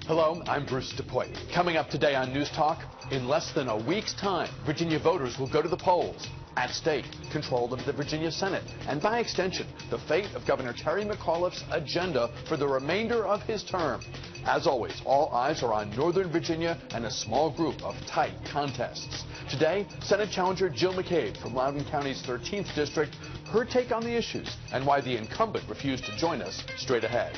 Hello, I'm Bruce DuPois. Coming up today on News Talk, in less than a week's time, Virginia voters will go to the polls. At stake, control of the Virginia Senate, and by extension, the fate of Governor Terry McAuliffe's agenda for the remainder of his term. As always, all eyes are on Northern Virginia and a small group of tight contests. Today, Senate challenger Jill McCabe from Loudoun County's 13th District, her take on the issues and why the incumbent refused to join us straight ahead.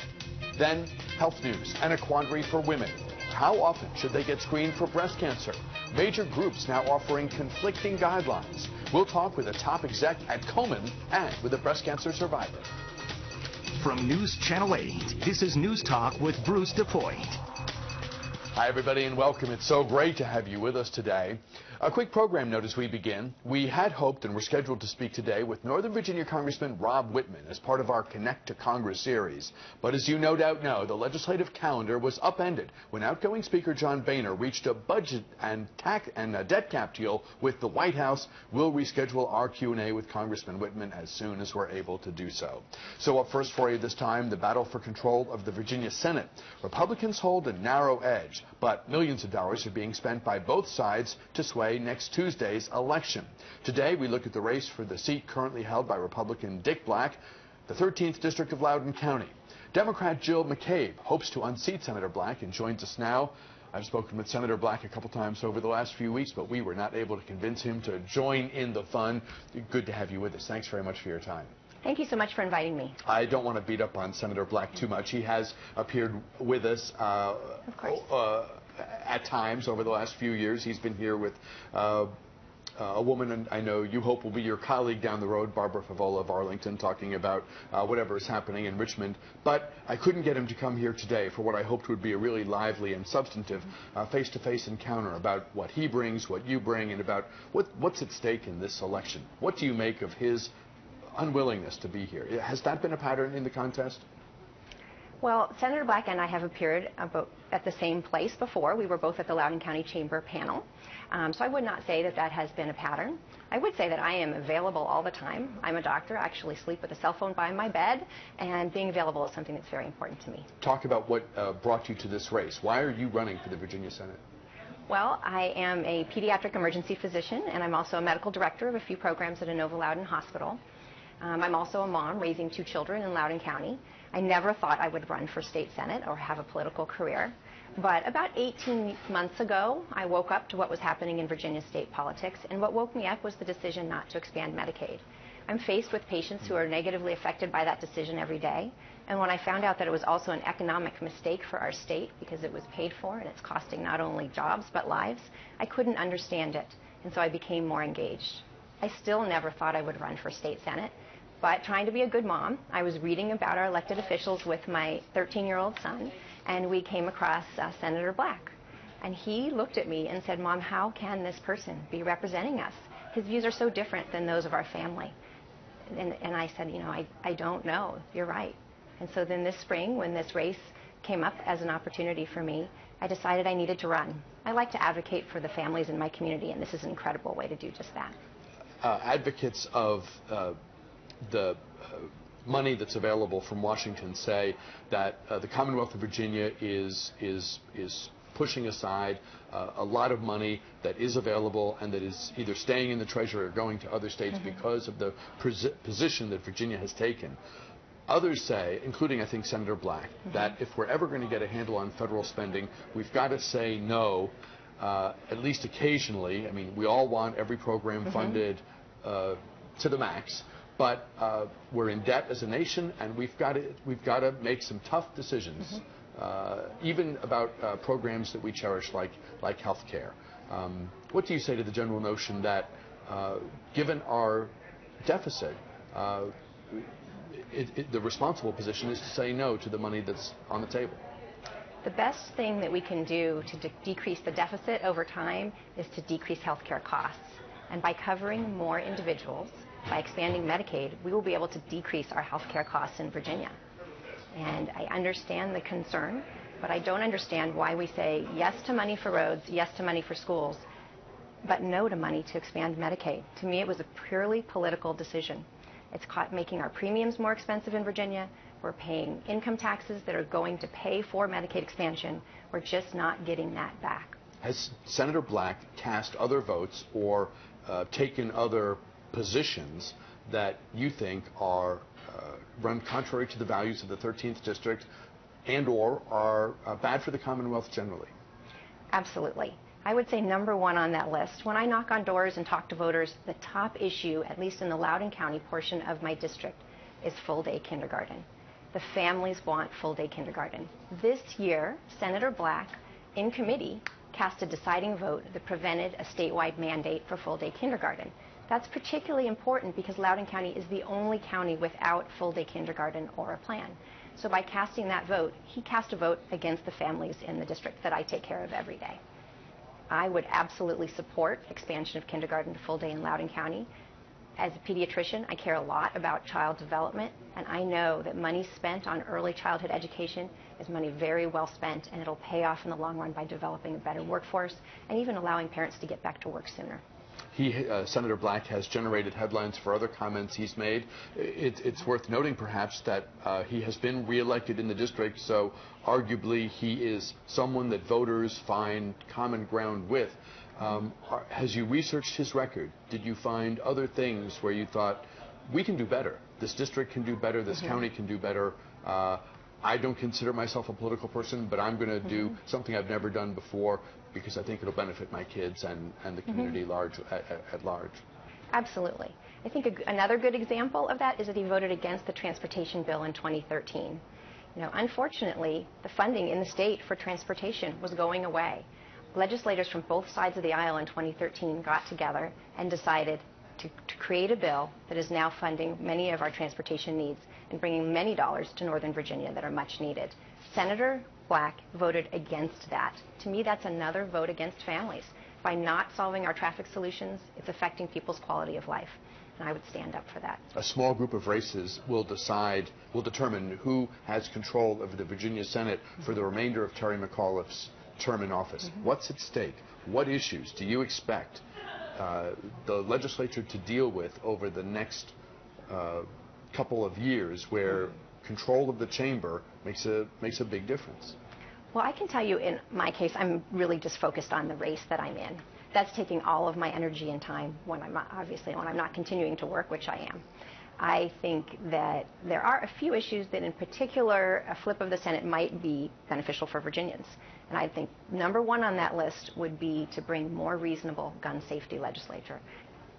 Then, health news and a quandary for women. How often should they get screened for breast cancer? Major groups now offering conflicting guidelines. We'll talk with a top exec at Komen and with a breast cancer survivor. From News Channel 8, this is News Talk with Bruce DuPois. Hi, everybody, and welcome. It's so great to have you with us today. A quick program note as we begin. We had hoped and were scheduled to speak today with Northern Virginia Congressman Rob Whitman as part of our Connect to Congress series. But as you no doubt know, the legislative calendar was upended when outgoing Speaker John Boehner reached a budget and a debt cap deal with the White House. We'll reschedule our Q&A with Congressman Whitman as soon as we're able to do so. So up first for you this time, the battle for control of the Virginia Senate. Republicans hold a narrow edge, but millions of dollars are being spent by both sides to sway next Tuesday's election. Today, we look at the race for the seat currently held by Republican Dick Black, the 13th District of Loudoun County. Democrat Jill McCabe hopes to unseat Senator Black and joins us now. I've spoken with Senator Black a couple times over the last few weeks, but we were not able to convince him to join in the fun. Good to have you with us. Thanks very much for your time. Thank you so much for inviting me. I don't want to beat up on Senator Black too much. He has appeared with us Of course. At times over the last few years. He's been here with a woman, and I know you hope will be your colleague down the road, Barbara Favola of Arlington, talking about whatever is happening in Richmond. But I couldn't get him to come here today for what I hoped would be a really lively and substantive face-to-face encounter about what he brings, what you bring, and about what's at stake in this election. What do you make of his unwillingness to be here? Has that been a pattern in the contest? Well, Senator Black and I have appeared at the same place before. We were both at the Loudoun County Chamber panel. So I would not say that that has been a pattern. I would say that I am available all the time. I'm a doctor. I actually sleep with a cell phone by my bed, and being available is something that's very important to me. Talk about what brought you to this race. Why are you running for the Virginia Senate? Well, I am a pediatric emergency physician, and I'm also a medical director of a few programs at Inova Loudoun Hospital. I'm also a mom raising 2 children in Loudoun County. I never thought I would run for state senate or have a political career. But about 18 months ago, I woke up to what was happening in Virginia state politics, and what woke me up was the decision not to expand Medicaid. I'm faced with patients who are negatively affected by that decision every day. And when I found out that it was also an economic mistake for our state because it was paid for and it's costing not only jobs but lives, I couldn't understand it. And so I became more engaged. I still never thought I would run for state senate. But trying to be a good mom, I was reading about our elected officials with my 13-year-old son, and we came across Senator Black. And he looked at me and said, "Mom, how can this person be representing us? His views are so different than those of our family." And I said, I don't know. You're right. And so then this spring, when this race came up as an opportunity for me, I decided I needed to run. I like to advocate for the families in my community, and this is an incredible way to do just that. Advocates of the money that's available from Washington say that the Commonwealth of Virginia is pushing aside a lot of money that is available and that is either staying in the Treasury or going to other states because of the position that Virginia has taken. Others say, including I think Senator Black, that if we're ever going to get a handle on federal spending, we've got to say no, at least occasionally. I mean, we all want every program funded to the max. But we're in debt as a nation, and we've got to make some tough decisions, even about programs that we cherish, like health care. What do you say to the general notion that, given our deficit, the responsible position is to say no to the money that's on the table? The best thing that we can do to decrease the deficit over time is to decrease health care costs. And by covering more individuals, by expanding Medicaid, we will be able to decrease our health care costs in Virginia. And I understand the concern, but I don't understand why we say yes to money for roads, yes to money for schools, but no to money to expand Medicaid. To me, it was a purely political decision. It's making our premiums more expensive in Virginia, We're paying income taxes that are going to pay for Medicaid expansion. We're just not getting that back. Has Senator Black cast other votes or taken other positions that you think are run contrary to the values of the 13th District and or are bad for the Commonwealth generally? Absolutely. I would say number one on that list. When I knock on doors and talk to voters, the top issue, at least in the Loudoun County portion of my district, is full-day kindergarten. The families want full-day kindergarten. This year, Senator Black, in committee, cast a deciding vote that prevented a statewide mandate for full-day kindergarten. That's particularly important because Loudoun County is the only county without full-day kindergarten or a plan. So by casting that vote, he cast a vote against the families in the district that I take care of every day. I would absolutely support expansion of kindergarten to full day in Loudoun County. As a pediatrician, I care a lot about child development, and I know that money spent on early childhood education is money very well spent, and it'll pay off in the long run by developing a better workforce and even allowing parents to get back to work sooner. Senator Black has generated headlines for other comments he's made. It's worth noting, perhaps, that he has been reelected in the district, so arguably he is someone that voters find common ground with. Has you researched his record? Did you find other things where you thought, we can do better, this district can do better, this county can do better? I don't consider myself a political person, but I'm going to do something I've never done before because I think it'll benefit my kids and the community at large. Absolutely. I think another good example of that is that he voted against the transportation bill in 2013. You know, unfortunately, the funding in the state for transportation was going away. Legislators from both sides of the aisle in 2013 got together and decided to create a bill that is now funding many of our transportation needs and bringing many dollars to Northern Virginia that are much needed. Senator Black voted against that. To me, that's another vote against families. By not solving our traffic solutions, it's affecting people's quality of life, and I would stand up for that. A small group of races will determine who has control of the Virginia Senate for the remainder of Terry McAuliffe's term in office. What's at stake? What issues do you expect the legislature to deal with over the next couple of years where control of the chamber makes a big difference? Well, I can tell you in my case, I'm really just focused on the race that I'm in. That's taking all of my energy and time when I'm not continuing to work, which I am. I think that there are a few issues that in particular a flip of the Senate might be beneficial for Virginians. And I think number one on that list would be to bring more reasonable gun safety legislature.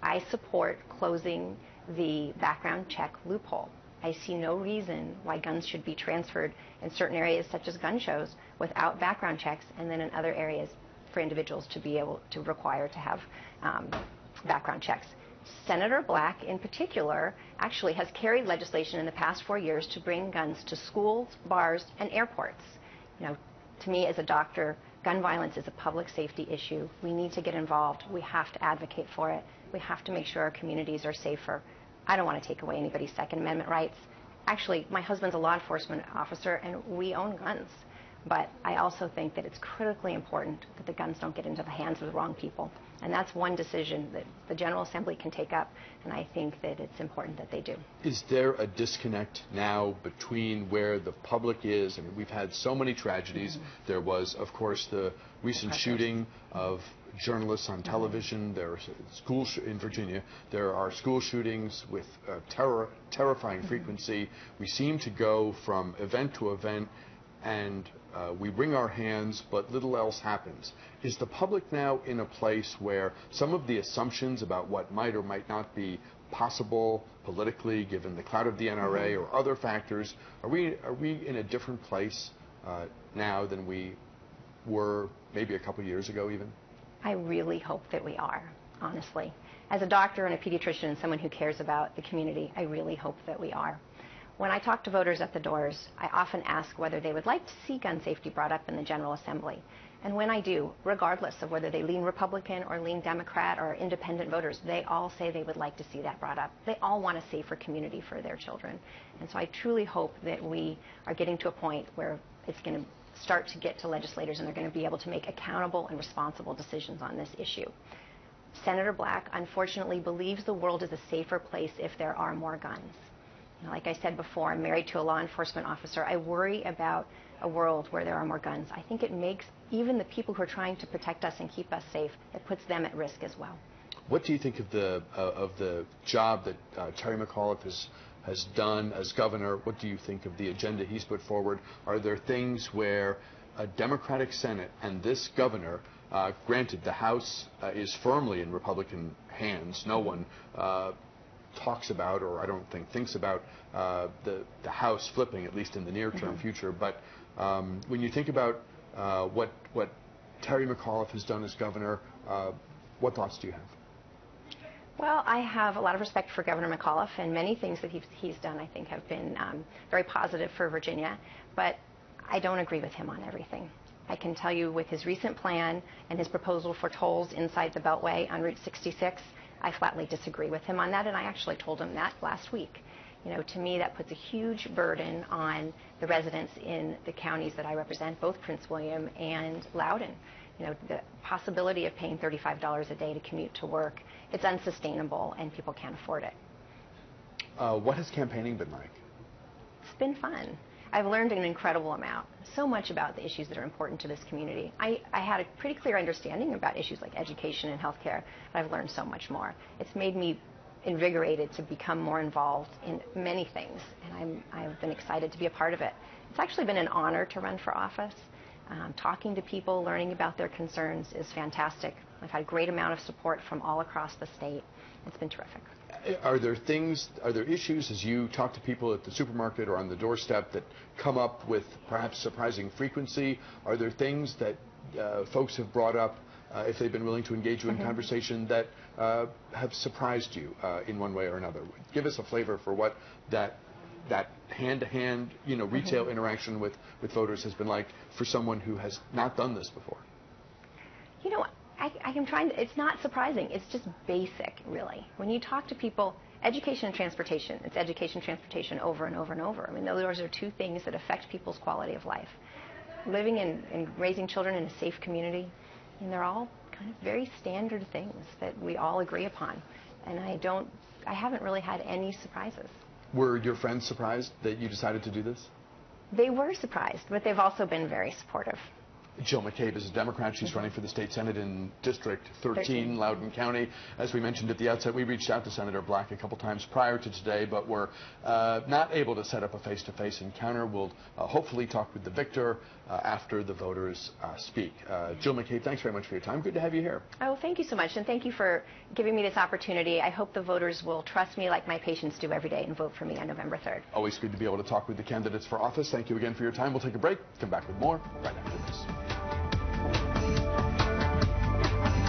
I support closing the background check loophole. I see no reason why guns should be transferred in certain areas such as gun shows without background checks, and then in other areas for individuals to be able to require to have background checks. Senator Black, in particular, actually has carried legislation in the past 4 years to bring guns to schools, bars, and airports. You know, to me as a doctor, gun violence is a public safety issue. We need to get involved. We have to advocate for it. We have to make sure our communities are safer. I don't want to take away anybody's Second Amendment rights. Actually, my husband's a law enforcement officer, and we own guns. But I also think that it's critically important that the guns don't get into the hands of the wrong people. And that's one decision that the General Assembly can take up, and I think that it's important that they do. Is there a disconnect now between where the public is? I mean, we've had so many tragedies. There was, of course, the recent shooting of journalists on television. There are schools in Virginia. There are school shootings with terrifying frequency. We seem to go from event to event, and we wring our hands, but little else happens. Is the public now in a place where some of the assumptions about what might or might not be possible politically, given the clout of the NRA or other factors, are we in a different place now than we were maybe a couple years ago even? I really hope that we are, honestly. As a doctor and a pediatrician and someone who cares about the community, I really hope that we are. When I talk to voters at the doors, I often ask whether they would like to see gun safety brought up in the General Assembly. And when I do, regardless of whether they lean Republican or lean Democrat or independent voters, they all say they would like to see that brought up. They all want a safer community for their children. And so I truly hope that we are getting to a point where it's going to start to get to legislators and they're going to be able to make accountable and responsible decisions on this issue. Senator Black, unfortunately, believes the world is a safer place if there are more guns. Like I said before, I'm married to a law enforcement officer. I worry about a world where there are more guns. I think it makes even the people who are trying to protect us and keep us safe, it puts them at risk as well. What do you think of the job that Terry McAuliffe has done as governor? What do you think of the agenda he's put forward? Are there things where a Democratic Senate and this governor, granted the House is firmly in Republican hands, no one talks about, or I don't think thinks about, the House flipping, at least in the near-term future, but when you think about what Terry McAuliffe has done as governor, what thoughts do you have? Well, I have a lot of respect for Governor McAuliffe, and many things that he's done I think have been very positive for Virginia, but I don't agree with him on everything. I can tell you with his recent plan and his proposal for tolls inside the Beltway on Route 66, I flatly disagree with him on that, and I actually told him that last week. You know, to me, that puts a huge burden on the residents in the counties that I represent, both Prince William and Loudoun. You know, the possibility of paying $35 a day to commute to work, it's unsustainable, and people can't afford it. What has campaigning been like? It's been fun. I've learned an incredible amount, so much about the issues that are important to this community. I had a pretty clear understanding about issues like education and healthcare, but I've learned so much more. It's made me invigorated to become more involved in many things, and I've been excited to be a part of it. It's actually been an honor to run for office. Talking to people, learning about their concerns is fantastic. I've had a great amount of support from all across the state. It's been terrific. Are there issues as you talk to people at the supermarket or on the doorstep that come up with perhaps surprising frequency? Are there things that folks have brought up, if they've been willing to engage you in conversation, that have surprised you in one way or another? Give us a flavor for what that hand-to-hand, retail interaction with voters has been like for someone who has not done this before. You know, I am trying to, it's not surprising. It's just basic, really. When you talk to people, education and transportation, it's education and transportation over and over and over. I mean, those are two things that affect people's quality of life. Living and raising children in a safe community, and they're all kind of very standard things that we all agree upon. And I haven't really had any surprises. Were your friends surprised that you decided to do this? They were surprised, but they've also been very supportive. Jill McCabe is a Democrat. She's running for the state Senate in District 13, Loudoun County. As we mentioned at the outset, we reached out to Senator Black a couple times prior to today, but were not able to set up a face-to-face encounter. We'll hopefully talk with the victor after the voters speak. Jill McCabe, thanks very much for your time. Good to have you here. Oh, thank you so much, and thank you for giving me this opportunity. I hope the voters will trust me like my patients do every day and vote for me on November 3rd. Always good to be able to talk with the candidates for office. Thank you again for your time. We'll take a break. Come back with more right after this.